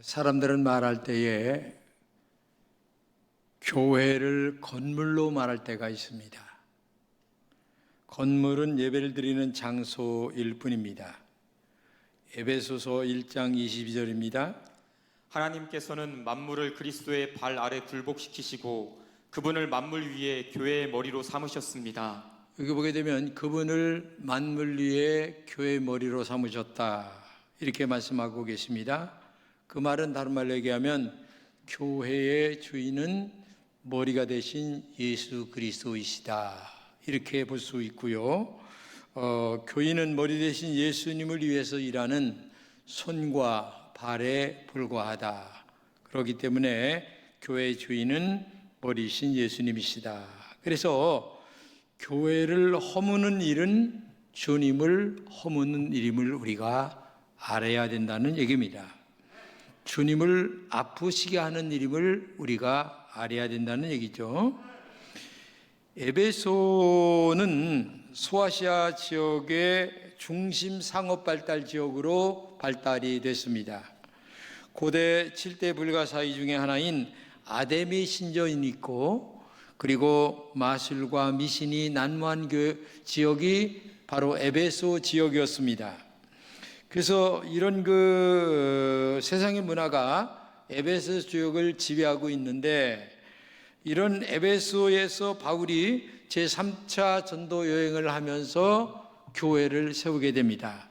사람들은 말할 때에 교회를 건물로 말할 때가 있습니다. 건물은 예배를 드리는 장소일 뿐입니다. 에베소서 1장 22절입니다. 하나님께서는 만물을 그리스도의 발 아래 굴복시키시고 그분을 만물 위에 교회의 머리로 삼으셨습니다. 여기 보게 되면 그분을 만물 위에 교회의 머리로 삼으셨다 이렇게 말씀하고 계십니다. 그 말은 다른 말로 얘기하면 교회의 주인은 머리가 되신 예수 그리스도이시다 이렇게 볼 수 있고요. 교인은 머리 되신 예수님을 위해서 일하는 손과 발에 불과하다. 그렇기 때문에 교회의 주인은 머리신 예수님이시다. 그래서 교회를 허무는 일은 주님을 허무는 일임을 우리가 알아야 된다는 얘기입니다. 주님을 아프시게 하는 일임을 우리가 알아야 된다는 얘기죠. 에베소는 소아시아 지역의 중심 상업 발달 지역으로 발달이 됐습니다. 고대 7대 불가사의 중에 하나인 아데미 신전이 있고, 그리고 마술과 미신이 난무한 그 지역이 바로 에베소 지역이었습니다. 그래서 이런 세상의 문화가 에베소 지역을 지배하고 있는데, 이런 에베소에서 바울이 제3차 전도 여행을 하면서 교회를 세우게 됩니다.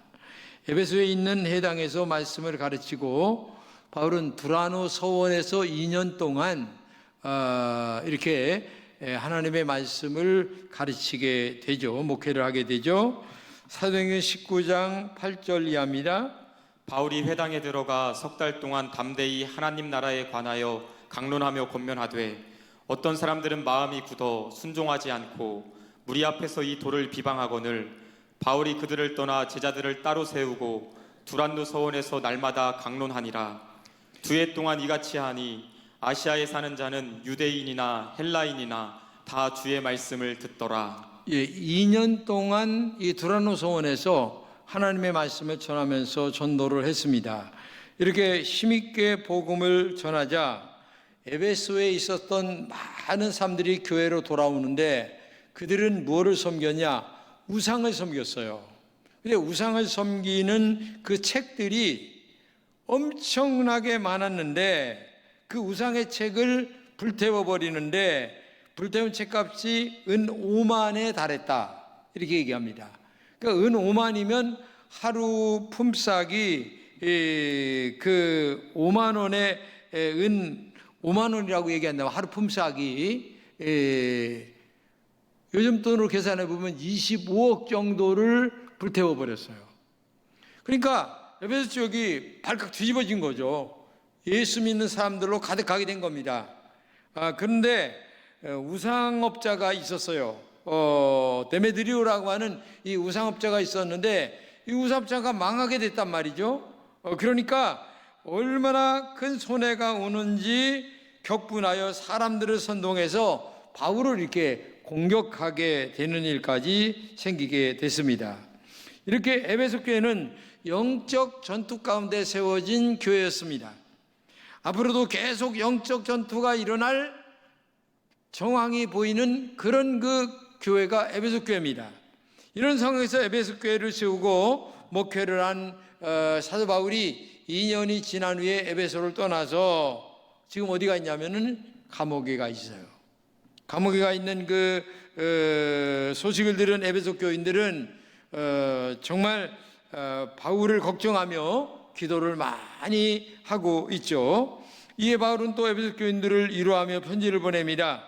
에베소에 있는 회당에서 말씀을 가르치고 바울은 두라노 서원에서 2년 동안 이렇게 하나님의 말씀을 가르치게 되죠. 목회를 하게 되죠. 사도행전 19장 8절 이하입니다. 바울이 회당에 들어가 석 달 동안 담대히 하나님 나라에 관하여 강론하며 권면하되 어떤 사람들은 마음이 굳어 순종하지 않고 무리 앞에서 이 도를 비방하거늘 바울이 그들을 떠나 제자들을 따로 세우고 두란노 서원에서 날마다 강론하니라. 2해 동안 이같이 하니 아시아에 사는 자는 유대인이나 헬라인이나 다 주의 말씀을 듣더라. 2년 동안 이 두라노 서원에서 하나님의 말씀을 전하면서 전도를 했습니다. 이렇게 힘있게 복음을 전하자 에베소에 있었던 많은 사람들이 교회로 돌아오는데, 그들은 무엇을 섬겼냐? 우상을 섬겼어요. 근데 우상을 섬기는 그 책들이 엄청나게 많았는데, 그 우상의 책을 불태워 버리는데 불태운 책값이 은 5만에 달했다 이렇게 얘기합니다. 그러니까 은 5만이면 하루 품삯이 그 5만 원의 은 5만 원이라고 얘기한다면 하루 품삯이 요즘 돈으로 계산해 보면 25억 정도를 불태워 버렸어요. 그러니까 에베소 지역이 발칵 뒤집어진 거죠. 예수 믿는 사람들로 가득하게 된 겁니다. 그런데 우상업자가 있었어요. 데메드리오라고 하는 이 우상업자가 있었는데 이 우상업자가 망하게 됐단 말이죠. 그러니까 얼마나 큰 손해가 오는지 격분하여 사람들을 선동해서 바울을 이렇게 공격하게 되는 일까지 생기게 됐습니다. 이렇게 에베소 교회는 영적 전투 가운데 세워진 교회였습니다. 앞으로도 계속 영적 전투가 일어날 정황이 보이는 그런 그 교회가 에베소 교회입니다. 이런 상황에서 에베소 교회를 세우고 목회를 한 사도 바울이 2년이 지난 후에 에베소를 떠나서 지금 어디가 있냐면은 감옥에 가 있어요. 감옥에 가 있는 그 소식을 들은 에베소 교인들은 정말 바울을 걱정하며 기도를 많이 하고 있죠. 이에 바울은 또 에베소 교인들을 위로하며 편지를 보냅니다.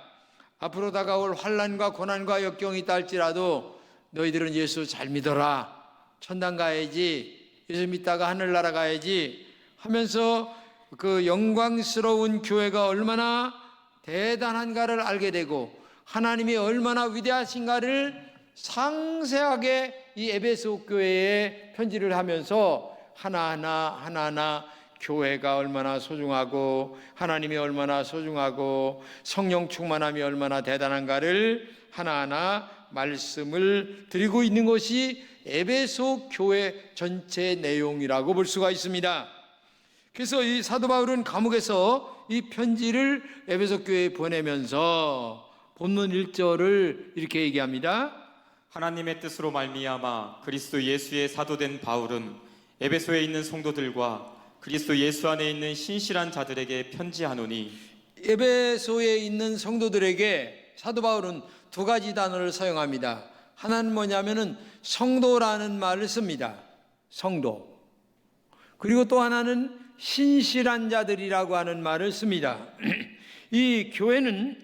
앞으로 다가올 환난과 고난과 역경이 있다 할지라도 너희들은 예수 잘 믿어라. 천당 가야지. 예수 믿다가 하늘나라 가야지 하면서 그 영광스러운 교회가 얼마나 대단한가를 알게 되고 하나님이 얼마나 위대하신가를 상세하게 이 에베소 교회에 편지를 하면서 하나하나 교회가 얼마나 소중하고 하나님이 얼마나 소중하고 성령 충만함이 얼마나 대단한가를 하나하나 말씀을 드리고 있는 것이 에베소 교회 전체 내용이라고 볼 수가 있습니다. 그래서 이 사도 바울은 감옥에서 이 편지를 에베소 교회에 보내면서 본문 1절을 이렇게 얘기합니다. 하나님의 뜻으로 말미암아 그리스도 예수의 사도된 바울은 에베소에 있는 성도들과 그리스도 예수 안에 있는 신실한 자들에게 편지하노니. 에베소에 있는 성도들에게 사도 바울은 두 가지 단어를 사용합니다. 하나는 뭐냐면은 성도라는 말을 씁니다. 성도. 그리고 또 하나는 신실한 자들이라고 하는 말을 씁니다. 이 교회는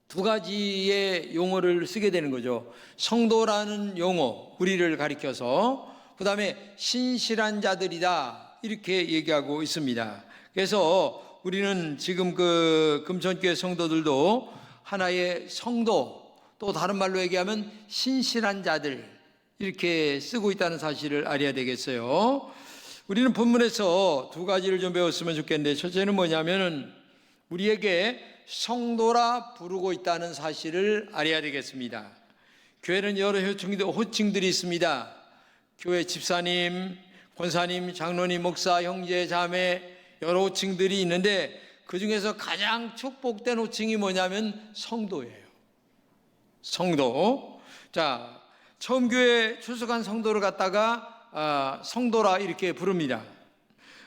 두 가지의 용어를 쓰게 되는 거죠. 성도라는 용어, 우리를 가리켜서, 그 다음에 신실한 자들이다, 이렇게 얘기하고 있습니다. 그래서 우리는 지금 그 금천교회 성도들도 하나의 성도, 또 다른 말로 얘기하면 신실한 자들, 이렇게 쓰고 있다는 사실을 알아야 되겠어요. 우리는 본문에서 두 가지를 좀 배웠으면 좋겠는데, 첫째는 뭐냐면은 우리에게 성도라 부르고 있다는 사실을 알아야 되겠습니다. 교회는 여러 호칭들이 있습니다. 교회 집사님, 권사님, 장로님, 목사, 형제, 자매, 여러 호칭들이 있는데 그 중에서 가장 축복된 호칭이 뭐냐면 성도예요. 성도. 자, 처음 교회 출석한 성도를 갖다가 성도라 이렇게 부릅니다.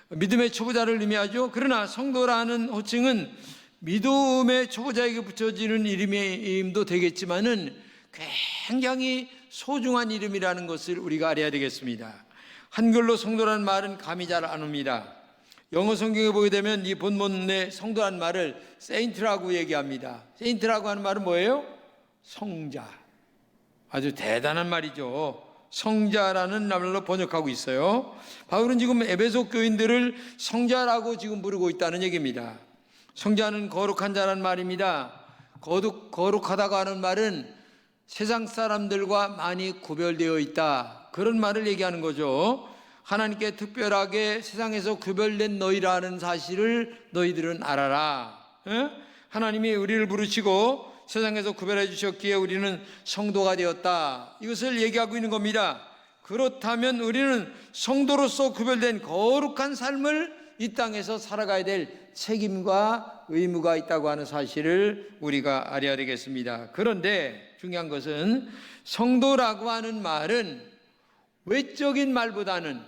믿음의 초보자를 의미하죠. 그러나 성도라는 호칭은 믿음의 초보자에게 붙여지는 이름도 되겠지만은 굉장히 소중한 이름이라는 것을 우리가 알아야 되겠습니다. 한글로 성도라는 말은 감이 잘 안 옵니다. 영어 성경에 보게 되면 이 본문의 성도라는 말을 세인트라고 얘기합니다. 세인트라고 하는 말은 뭐예요? 성자. 아주 대단한 말이죠. 성자라는 말로 번역하고 있어요. 바울은 지금 에베소 교인들을 성자라고 지금 부르고 있다는 얘기입니다. 성자는 거룩한 자란 말입니다. 거룩하다고 하는 말은 세상 사람들과 많이 구별되어 있다, 그런 말을 얘기하는 거죠. 하나님께 특별하게 세상에서 구별된 너희라는 사실을 너희들은 알아라. 하나님이 우리를 부르시고 세상에서 구별해 주셨기에 우리는 성도가 되었다, 이것을 얘기하고 있는 겁니다. 그렇다면 우리는 성도로서 구별된 거룩한 삶을 이 땅에서 살아가야 될 책임과 의무가 있다고 하는 사실을 우리가 알아야 되겠습니다. 그런데 중요한 것은 성도라고 하는 말은 외적인 말보다는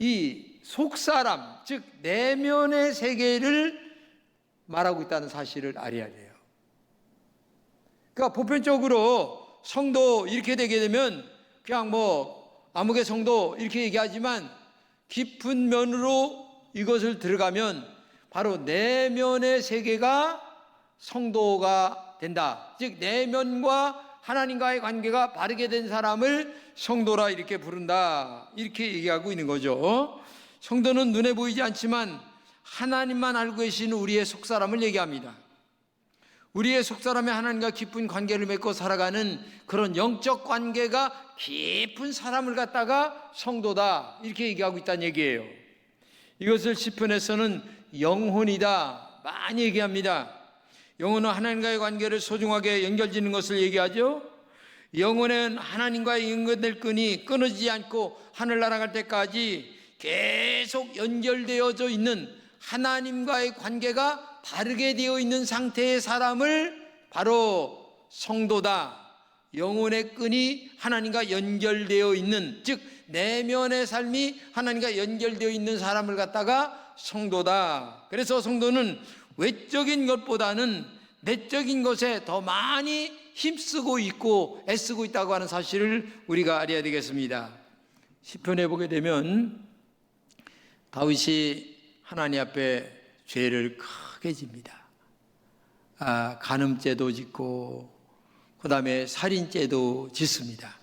이 속사람, 즉 내면의 세계를 말하고 있다는 사실을 알아야 돼요. 그러니까 보편적으로 성도 이렇게 되게 되면 그냥 뭐 아무개 성도 이렇게 얘기하지만 깊은 면으로 이것을 들어가면 바로 내면의 세계가 성도가 된다. 즉 내면과 하나님과의 관계가 바르게 된 사람을 성도라 이렇게 부른다, 이렇게 얘기하고 있는 거죠. 성도는 눈에 보이지 않지만 하나님만 알고 계시는 우리의 속사람을 얘기합니다. 우리의 속사람의 하나님과 깊은 관계를 맺고 살아가는 그런 영적 관계가 깊은 사람을 갖다가 성도다, 이렇게 얘기하고 있다는 얘기예요. 이것을 시편에서는 영혼이다 많이 얘기합니다. 영혼은 하나님과의 관계를 소중하게 연결짓는 것을 얘기하죠. 영혼은 하나님과의 연결될 끈이 끊어지지 않고 하늘 날아갈 때까지 계속 연결되어져 있는, 하나님과의 관계가 바르게 되어 있는 상태의 사람을 바로 성도다, 영혼의 끈이 하나님과 연결되어 있는, 즉 내면의 삶이 하나님과 연결되어 있는 사람을 갖다가 성도다. 그래서 성도는 외적인 것보다는 내적인 것에 더 많이 힘쓰고 있고 애쓰고 있다고 하는 사실을 우리가 알아야 되겠습니다. 시편에 보게 되면 다윗이 하나님 앞에 죄를 크게 집니다. 간음죄도 짓고 그 다음에 살인죄도 짓습니다.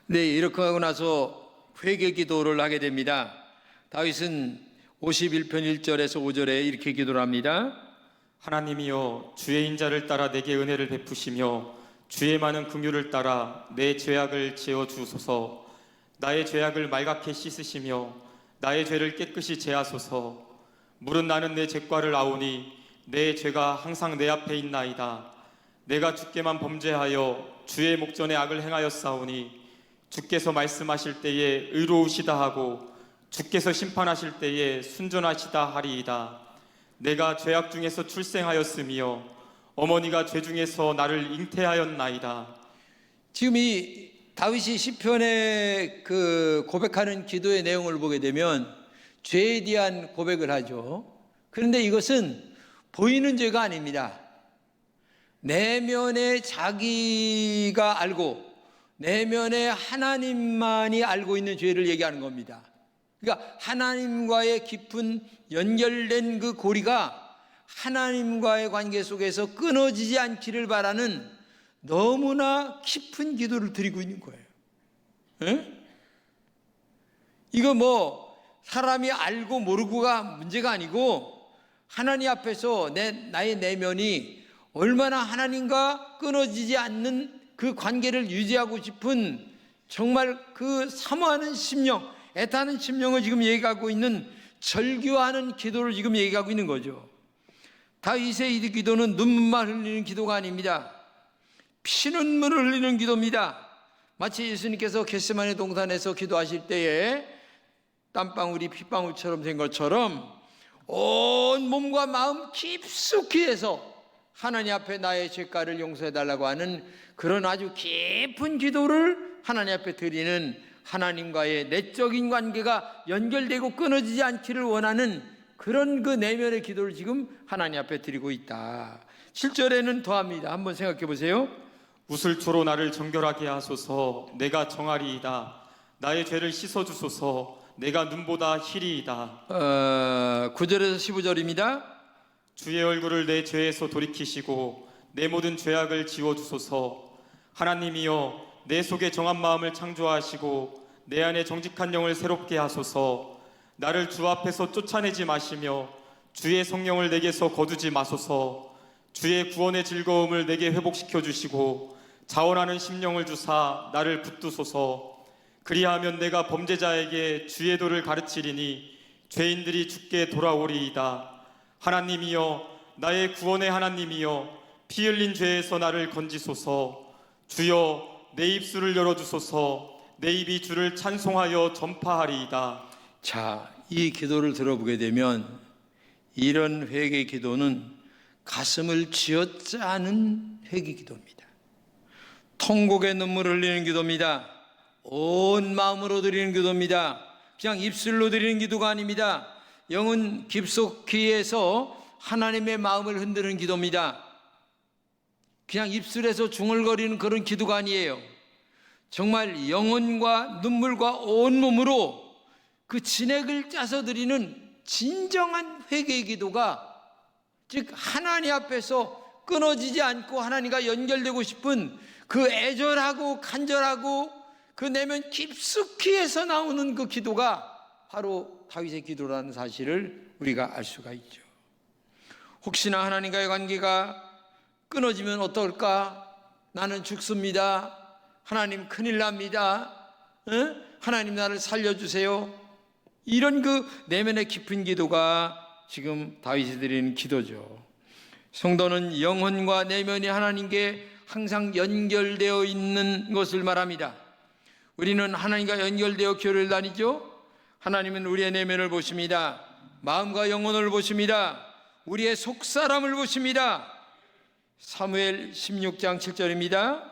근데 이렇게 하고 나서 회개 기도를 하게 됩니다. 다윗은 51편 1절에서 5절에 이렇게 기도를 합니다. 하나님이여 주의 인자를 따라 내게 은혜를 베푸시며 주의 많은 긍휼을 따라 내 죄악을 지어 주소서. 나의 죄악을 말갛게 씻으시며 나의 죄를 깨끗이 제하소서. 물은 나는 내 죄과를 아오니 내 죄가 항상 내 앞에 있나이다. 내가 주께만 범죄하여 주의 목전에 악을 행하였사오니 주께서 말씀하실 때에 의로우시다 하고 주께서 심판하실 때에 순전하시다 하리이다. 내가 죄악 중에서 출생하였으며 어머니가 죄 중에서 나를 잉태하였나이다. 지금 이 다윗이 시편에 그 고백하는 기도의 내용을 보게 되면 죄에 대한 고백을 하죠. 그런데 이것은 보이는 죄가 아닙니다. 내면에 자기가 알고 내면에 하나님만이 알고 있는 죄를 얘기하는 겁니다. 그러니까 하나님과의 깊은 연결된 그 고리가 하나님과의 관계 속에서 끊어지지 않기를 바라는 너무나 깊은 기도를 드리고 있는 거예요. 에? 이거 뭐 사람이 알고 모르고가 문제가 아니고 하나님 앞에서 나의 내면이 얼마나 하나님과 끊어지지 않는 그 관계를 유지하고 싶은 정말 그 사모하는 심령, 애타는 심령을 지금 얘기하고 있는 절규하는 기도를 지금 얘기하고 있는 거죠. 다윗의 이 기도는 눈물만 흘리는 기도가 아닙니다. 피눈물을 흘리는 기도입니다. 마치 예수님께서 겟세마네 동산에서 기도하실 때에 땀방울이 핏방울처럼 된 것처럼 온 몸과 마음 깊숙이 해서 하나님 앞에 나의 죄가를 용서해달라고 하는 그런 아주 깊은 기도를 하나님 앞에 드리는 하나님과의 내적인 관계가 연결되고 끊어지지 않기를 원하는 그런 그 내면의 기도를 지금 하나님 앞에 드리고 있다. 7절에는 더합니다. 한번 생각해 보세요. 우슬초로 나를 정결하게 하소서. 내가 정하리이다. 나의 죄를 씻어주소서. 내가 눈보다 희리이다. 9절에서 15절입니다. 주의 얼굴을 내 죄에서 돌이키시고 내 모든 죄악을 지워주소서. 하나님이여, 내 속에 정한 마음을 창조하시고 내 안에 정직한 영을 새롭게 하소서. 나를 주 앞에서 쫓아내지 마시며 주의 성령을 내게서 거두지 마소서. 주의 구원의 즐거움을 내게 회복시켜 주시고 자원하는 심령을 주사 나를 붙드소서. 그리하면 내가 범죄자에게 주의 도를 가르치리니 죄인들이 주께 돌아오리이다. 하나님이여, 나의 구원의 하나님이여, 피 흘린 죄에서 나를 건지소서. 주여, 내 입술을 열어주소서. 내 입이 주를 찬송하여 전파하리이다. 자, 이 기도를 들어보게 되면 이런 회개 기도는 가슴을 쥐어짜는 회개 기도입니다. 통곡의 눈물을 흘리는 기도입니다. 온 마음으로 드리는 기도입니다. 그냥 입술로 드리는 기도가 아닙니다. 영은 깊숙이 해서 하나님의 마음을 흔드는 기도입니다. 그냥 입술에서 중얼거리는 그런 기도가 아니에요. 정말 영혼과 눈물과 온몸으로 그 진액을 짜서 드리는 진정한 회개의 기도가, 즉 하나님 앞에서 끊어지지 않고 하나님과 연결되고 싶은 그 애절하고 간절하고 그 내면 깊숙이 해서 나오는 그 기도가 바로 다윗의 기도라는 사실을 우리가 알 수가 있죠. 혹시나 하나님과의 관계가 끊어지면 어떨까? 나는 죽습니다. 하나님 큰일 납니다. 하나님 나를 살려주세요. 이런 그 내면의 깊은 기도가 지금 다윗이 드리는 기도죠. 성도는 영혼과 내면이 하나님께 항상 연결되어 있는 것을 말합니다. 우리는 하나님과 연결되어 교회를 다니죠. 하나님은 우리의 내면을 보십니다. 마음과 영혼을 보십니다. 우리의 속사람을 보십니다. 사무엘 16장 7절입니다.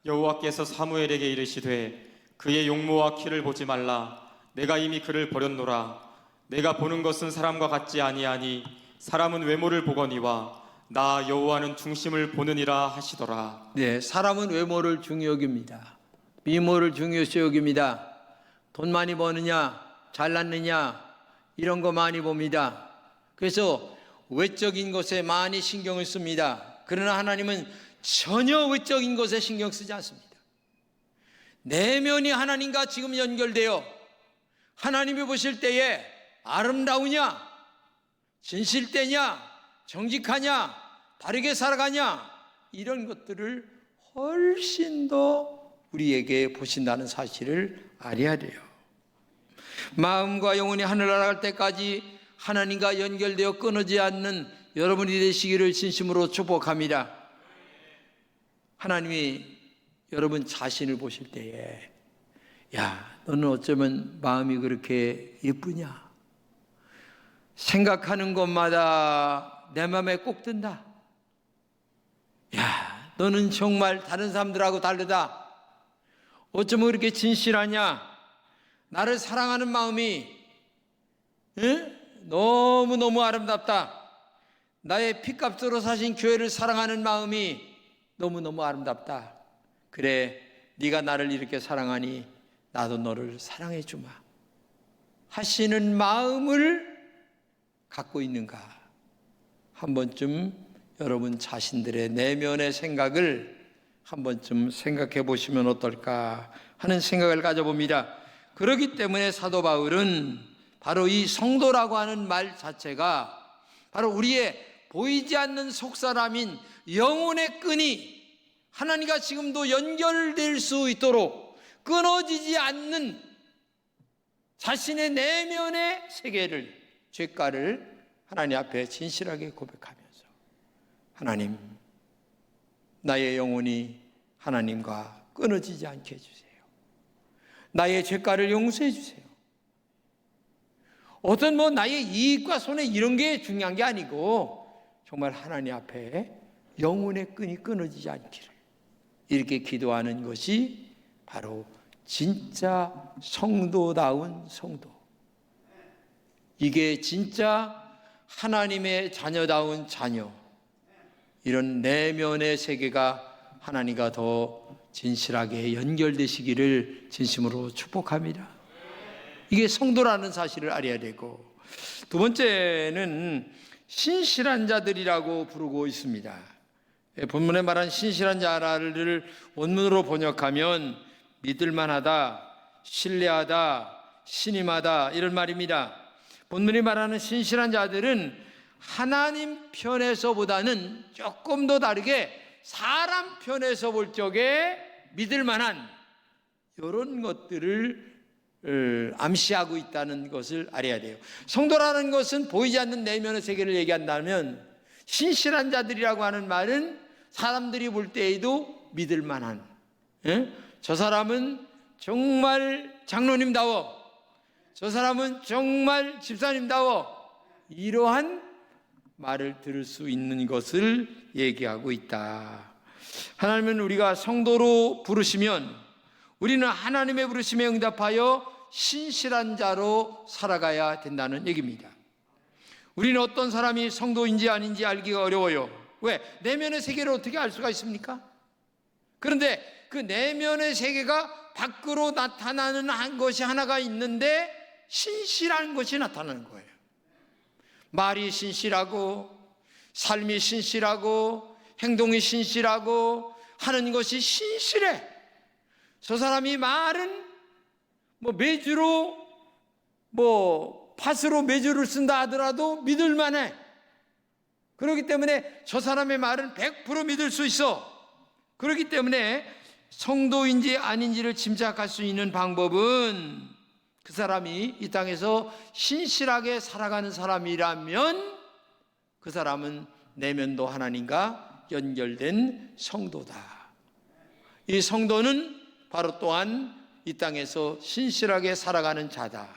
여호와께서 사무엘에게 이르시되 그의 용모와 키를 보지 말라. 내가 이미 그를 버렸노라. 내가 보는 것은 사람과 같지 아니하니 사람은 외모를 보거니와 나 여호와는 중심을 보느니라 하시더라. 네, 사람은 외모를 중요 여깁니다. 미모를 중요시 여깁니다. 돈 많이 버느냐, 잘났느냐 이런 거 많이 봅니다. 그래서 외적인 것에 많이 신경을 씁니다. 그러나 하나님은 전혀 외적인 것에 신경 쓰지 않습니다. 내면이 하나님과 지금 연결되어 하나님이 보실 때에 아름다우냐, 진실되냐, 정직하냐, 바르게 살아가냐 이런 것들을 훨씬 더 우리에게 보신다는 사실을 알아야 돼요. 마음과 영혼이 하늘 날아갈 때까지 하나님과 연결되어 끊어지지 않는 여러분이 되시기를 진심으로 축복합니다. 하나님이 여러분 자신을 보실 때에 야, 너는 어쩌면 마음이 그렇게 예쁘냐? 생각하는 것마다 내 마음에 꼭 든다. 야, 너는 정말 다른 사람들하고 다르다. 어쩌면 그렇게 진실하냐? 나를 사랑하는 마음이 너무너무 아름답다. 나의 피값으로 사신 교회를 사랑하는 마음이 너무너무 아름답다. 그래, 네가 나를 이렇게 사랑하니 나도 너를 사랑해 주마 하시는 마음을 갖고 있는가? 한 번쯤 여러분 자신들의 내면의 생각을 한 번쯤 생각해 보시면 어떨까 하는 생각을 가져봅니다. 그렇기 때문에 사도 바울은 바로 이 성도라고 하는 말 자체가 바로 우리의 보이지 않는 속사람인 영혼의 끈이 하나님과 지금도 연결될 수 있도록 끊어지지 않는 자신의 내면의 세계를, 죄가를 하나님 앞에 진실하게 고백하면서 하나님, 나의 영혼이 하나님과 끊어지지 않게 해주세요. 나의 죄가를 용서해 주세요. 어떤 나의 이익과 손해 이런 게 중요한 게 아니고 정말 하나님 앞에 영혼의 끈이 끊어지지 않기를 이렇게 기도하는 것이 바로 진짜 성도다운 성도. 이게 진짜 하나님의 자녀다운 자녀. 이런 내면의 세계가 하나님과 더 진실하게 연결되시기를 진심으로 축복합니다. 이게 성도라는 사실을 알아야 되고, 두 번째는 신실한 자들이라고 부르고 있습니다. 본문에 말한 신실한 자를 원문으로 번역하면 믿을만하다, 신뢰하다, 신임하다 이런 말입니다. 본문이 말하는 신실한 자들은 하나님 편에서보다는 조금 더 다르게 사람 편에서 볼 적에 믿을만한 이런 것들을 암시하고 있다는 것을 알아야 돼요. 성도라는 것은 보이지 않는 내면의 세계를 얘기한다면, 신실한 자들이라고 하는 말은 사람들이 볼 때에도 믿을 만한, 저 사람은 정말 장로님다워, 저 사람은 정말 집사님다워, 이러한 말을 들을 수 있는 것을 얘기하고 있다. 하나님은 우리가 성도로 부르시면 우리는 하나님의 부르심에 응답하여 신실한 자로 살아가야 된다는 얘기입니다. 우리는 어떤 사람이 성도인지 아닌지 알기가 어려워요. 왜? 내면의 세계를 어떻게 알 수가 있습니까? 그런데 그 내면의 세계가 밖으로 나타나는 것이 하나가 있는데 신실한 것이 나타나는 거예요. 말이 신실하고 삶이 신실하고 행동이 신실하고 하는 것이 신실해. 저 사람이 말은 메주로 팥으로 메주를 쓴다 하더라도 믿을 만해. 그렇기 때문에 저 사람의 말은 100% 믿을 수 있어. 그렇기 때문에 성도인지 아닌지를 짐작할 수 있는 방법은 그 사람이 이 땅에서 신실하게 살아가는 사람이라면 그 사람은 내면도 하나님과 연결된 성도다. 이 성도는 바로 또한 이 땅에서 신실하게 살아가는 자다.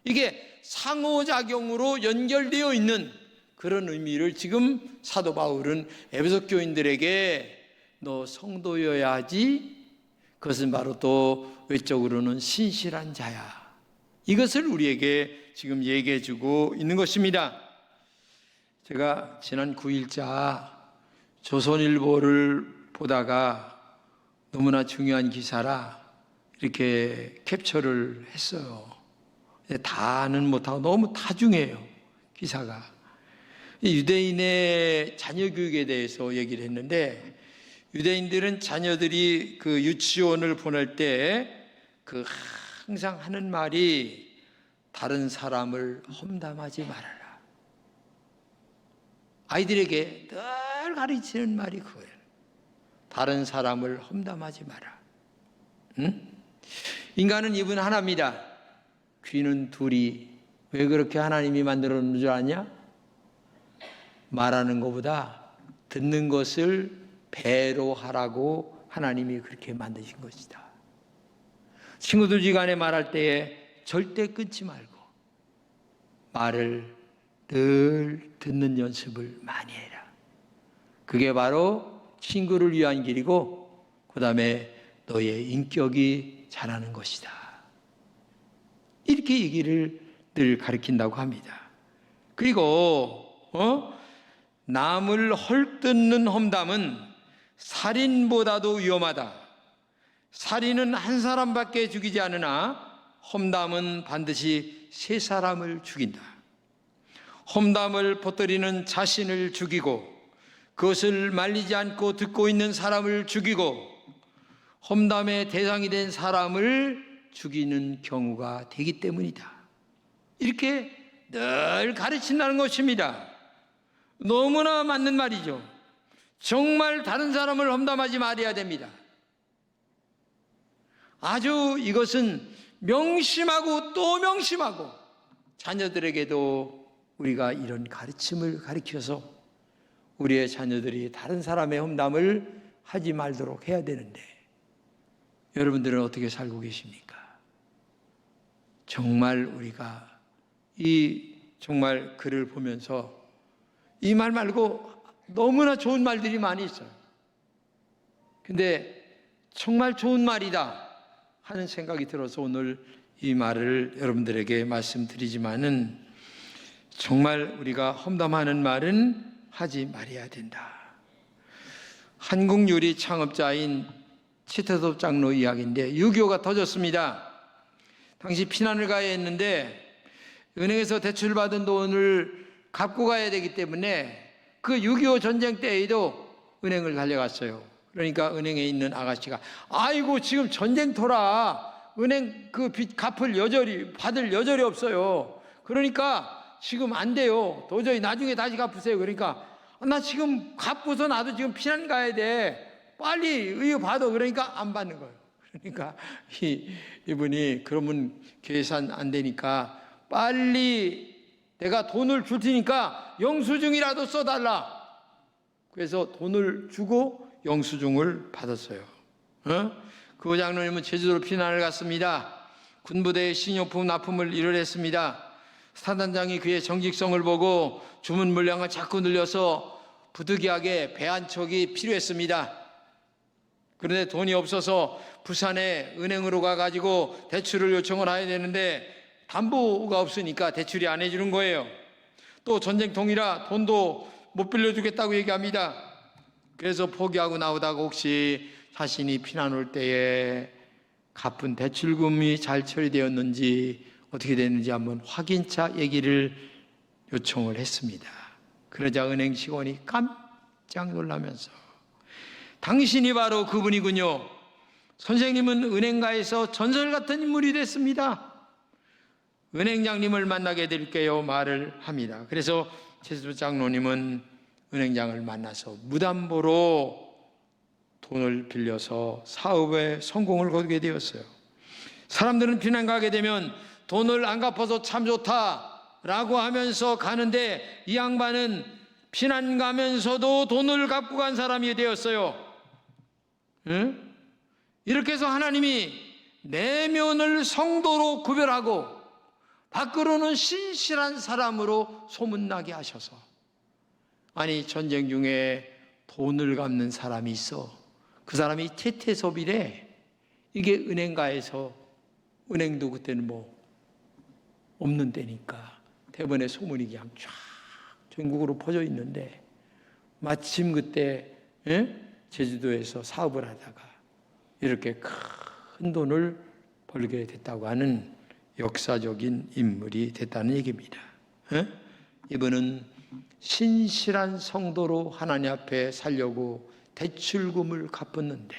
이게 상호작용으로 연결되어 있는 그런 의미를 지금 사도 바울은 에베소 교인들에게 너 성도여야지, 그것은 바로 또 외적으로는 신실한 자야, 이것을 우리에게 지금 얘기해 주고 있는 것입니다. 제가 지난 9일자 조선일보를 보다가 너무나 중요한 기사라 이렇게 캡처를 했어요. 다는 못하고 너무 다중해요, 기사가. 유대인의 자녀 교육에 대해서 얘기를 했는데, 유대인들은 자녀들이 그 유치원을 보낼 때 항상 하는 말이 다른 사람을 험담하지 말아라. 아이들에게 늘 가르치는 말이 그거예요. 다른 사람을 험담하지 마라. 응? 인간은 입은 하나입니다. 귀는 둘이. 왜 그렇게 하나님이 만들어 놓은 줄 아냐? 말하는 것보다 듣는 것을 배로 하라고 하나님이 그렇게 만드신 것이다. 친구들지간에 말할 때에 절대 끊지 말고 말을 늘 듣는 연습을 많이 해라. 그게 바로 친구를 위한 길이고 그 다음에 너의 인격이 자라는 것이다. 이렇게 얘기를 늘 가르친다고 합니다. 그리고 남을 헐뜯는 험담은 살인보다도 위험하다. 살인은 한 사람밖에 죽이지 않으나 험담은 반드시 세 사람을 죽인다. 험담을 퍼뜨리는 자신을 죽이고 그것을 말리지 않고 듣고 있는 사람을 죽이고 험담의 대상이 된 사람을 죽이는 경우가 되기 때문이다. 이렇게 늘 가르친다는 것입니다. 너무나 맞는 말이죠. 정말 다른 사람을 험담하지 말아야 됩니다. 아주 이것은 명심하고 또 명심하고 자녀들에게도 우리가 이런 가르침을 가르쳐서 우리의 자녀들이 다른 사람의 험담을 하지 말도록 해야 되는데 여러분들은 어떻게 살고 계십니까? 정말 우리가 이 정말 글을 보면서 이 말 말고 너무나 좋은 말들이 많이 있어요. 근데 정말 좋은 말이다 하는 생각이 들어서 오늘 이 말을 여러분들에게 말씀드리지만은 정말 우리가 험담하는 말은 하지 말아야 된다. 한국 요리 창업자인 최태섭 장로 이야기인데 6.25가 터졌습니다. 당시 피난을 가야 했는데 은행에서 대출받은 돈을 갚고 가야 되기 때문에 그 6.25 전쟁 때에도 은행을 달려갔어요. 그러니까 은행에 있는 아가씨가 아이고 지금 전쟁터라 은행 그 빚 갚을 여절이 받을 여절이 없어요. 그러니까 지금 안 돼요. 도저히 나중에 다시 갚으세요. 그러니까 나 지금 갚고서 나도 지금 피난 가야 돼. 빨리 이거 받아. 그러니까 안 받는 거예요. 그러니까 이분이 그러면 계산 안 되니까 빨리 내가 돈을 줄 테니까 영수증이라도 써달라. 그래서 돈을 주고 영수증을 받았어요. 그 장로님은 제주도로 피난을 갔습니다. 군부대의 식료품 납품을 일을 했습니다. 사단장이 그의 정직성을 보고 주문 물량을 자꾸 늘려서 부득이하게 배 한 척이 필요했습니다. 그런데 돈이 없어서 부산에 은행으로 가가지고 대출을 요청을 해야 되는데 담보가 없으니까 대출이 안 해주는 거예요. 또 전쟁통이라 돈도 못 빌려주겠다고 얘기합니다. 그래서 포기하고 나오다가 혹시 자신이 피난 올 때에 갚은 대출금이 잘 처리되었는지 어떻게 됐는지 한번 확인차 얘기를 요청을 했습니다. 그러자 은행 직원이 깜짝 놀라면서 당신이 바로 그분이군요. 선생님은 은행가에서 전설 같은 인물이 됐습니다. 은행장님을 만나게 해드릴게요 말을 합니다. 그래서 최수부 장로님은 은행장을 만나서 무담보로 돈을 빌려서 사업에 성공을 거두게 되었어요. 사람들은 피난 가게 되면 돈을 안 갚아서 참 좋다라고 하면서 가는데 이 양반은 피난 가면서도 돈을 갚고 간 사람이 되었어요. 응? 이렇게 해서 하나님이 내면을 성도로 구별하고 밖으로는 신실한 사람으로 소문나게 하셔서 아니 전쟁 중에 돈을 갚는 사람이 있어. 그 사람이 최태섭이래. 이게 은행가에서 은행도 그때는 뭐 없는 때니까 대번에 소문이 그냥 쫙 전국으로 퍼져 있는데 마침 그때 제주도에서 사업을 하다가 이렇게 큰 돈을 벌게 됐다고 하는 역사적인 인물이 됐다는 얘기입니다. 이분은 신실한 성도로 하나님 앞에 살려고 대출금을 갚았는데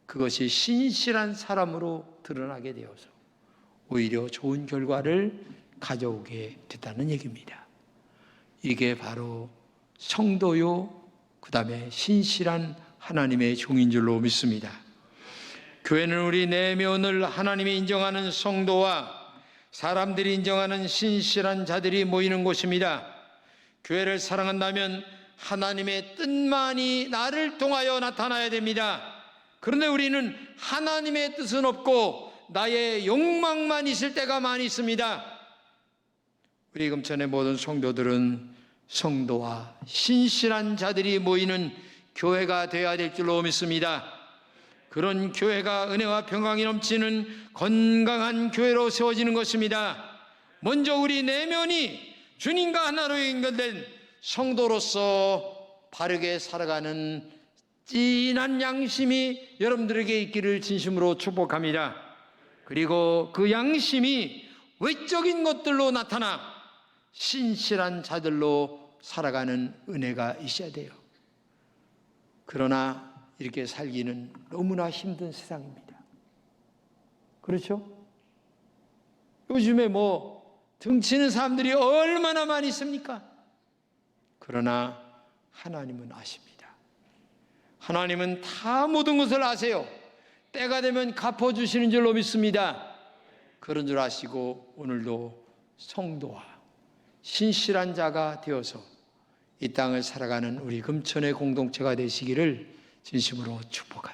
그것이 신실한 사람으로 드러나게 되어서 오히려 좋은 결과를 가져오게 됐다는 얘기입니다. 이게 바로 성도요, 그 다음에 신실한 하나님의 종인 줄로 믿습니다. 교회는 우리 내면을 하나님이 인정하는 성도와 사람들이 인정하는 신실한 자들이 모이는 곳입니다. 교회를 사랑한다면 하나님의 뜻만이 나를 통하여 나타나야 됩니다. 그런데 우리는 하나님의 뜻은 없고 나의 욕망만 있을 때가 많이 있습니다. 우리 금천의 모든 성도들은 성도와 신실한 자들이 모이는 교회가 되어야 될 줄로 믿습니다. 그런 교회가 은혜와 평강이 넘치는 건강한 교회로 세워지는 것입니다. 먼저 우리 내면이 주님과 하나로 연결된 성도로서 바르게 살아가는 진한 양심이 여러분들에게 있기를 진심으로 축복합니다. 그리고 그 양심이 외적인 것들로 나타나 신실한 자들로 살아가는 은혜가 있어야 돼요. 그러나 이렇게 살기는 너무나 힘든 세상입니다. 그렇죠? 요즘에 등치는 사람들이 얼마나 많이 있습니까? 그러나 하나님은 아십니다. 하나님은 다 모든 것을 아세요. 때가 되면 갚아주시는 줄로 믿습니다. 그런 줄 아시고 오늘도 성도와 신실한 자가 되어서 이 땅을 살아가는 우리 금천의 공동체가 되시기를 진심으로 축복합니다.